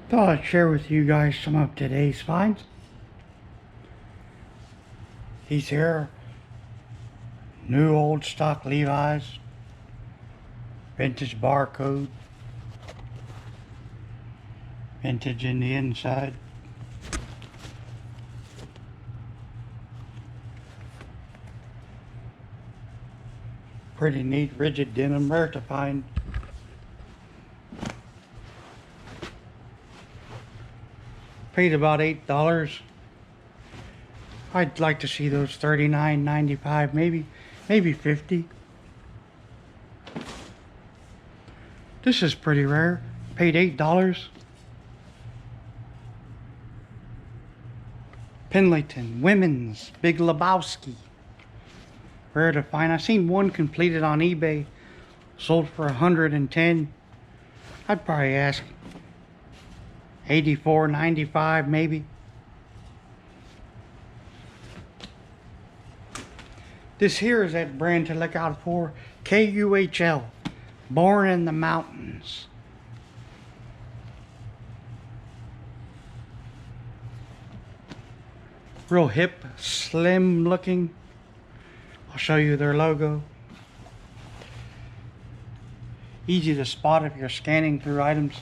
Thought I'd share with you guys some of today's finds. These here new old stock Levi's, vintage barcode, vintage in the inside. Pretty neat rigid denim, rare to find. Paid about $8. I'd like to see those $39.95, maybe $50. This is pretty rare. Paid $8. Pendleton women's Big Lebowski. Rare to find. I seen one completed on eBay, sold for $110. I'd probably ask $84.95 maybe. This here is that brand to look out for. KUHL, Born in the Mountains. Real hip, slim looking. I'll show you their logo. Easy to spot if you're scanning through items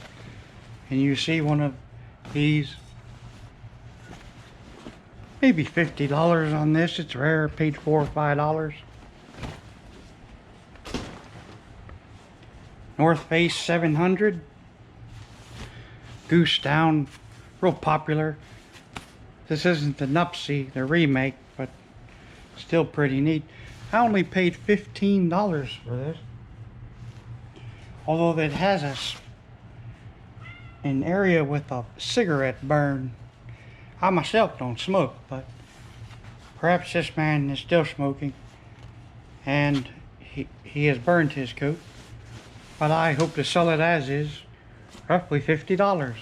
and you see one of these. Maybe $50 on this. It's rare. Paid $4 or $5. North Face 700. Goose Down. Real popular. This isn't the Nupsy, the remake, but still pretty neat. I only paid $15 for this. Although it has an area with a cigarette burn. I myself don't smoke, but perhaps this man is still smoking and he has burned his coat. But I hope to sell it as is, roughly $50.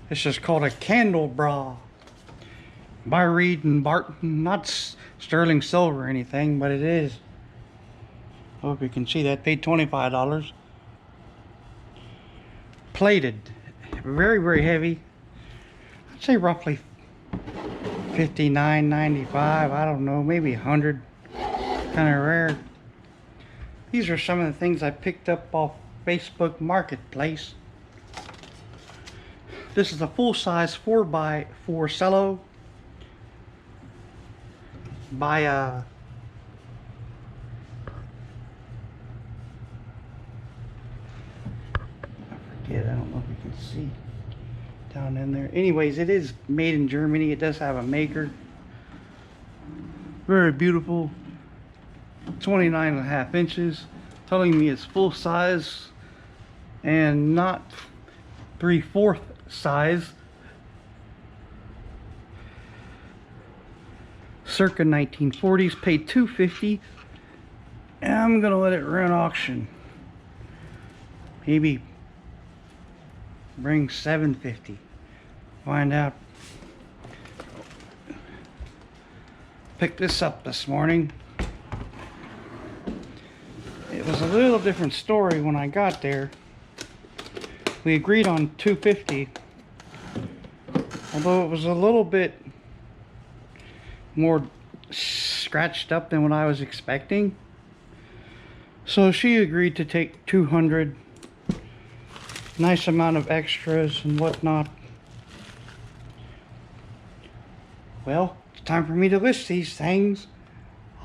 This is called a candle bra by Reed and Barton. Not sterling silver or anything, but it is. Hope you can see that. Paid $25. Plated, very heavy. I'd say roughly $59.95. I don't know, maybe $100. Kind of rare. These are some of the things I picked up off Facebook Marketplace. This is a full-size 4x4 cello by I don't know if you can see down in there. Anyways, it is made in Germany. It does have a maker. Very beautiful. 29.5 inches. Telling me it's full size and not 3/4 size. Circa 1940s. Paid $250. And I'm gonna let it run auction. Maybe bring $750. Find out. Picked this up this morning. It was a little different story when I got there. We agreed on $250, although it was a little bit more scratched up than what I was expecting. So she agreed to take $200. Nice amount of extras and whatnot. Well, it's time for me to list these things.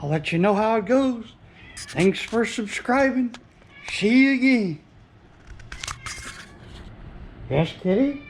I'll let you know how it goes. Thanks for subscribing. See you again. Yes, kitty?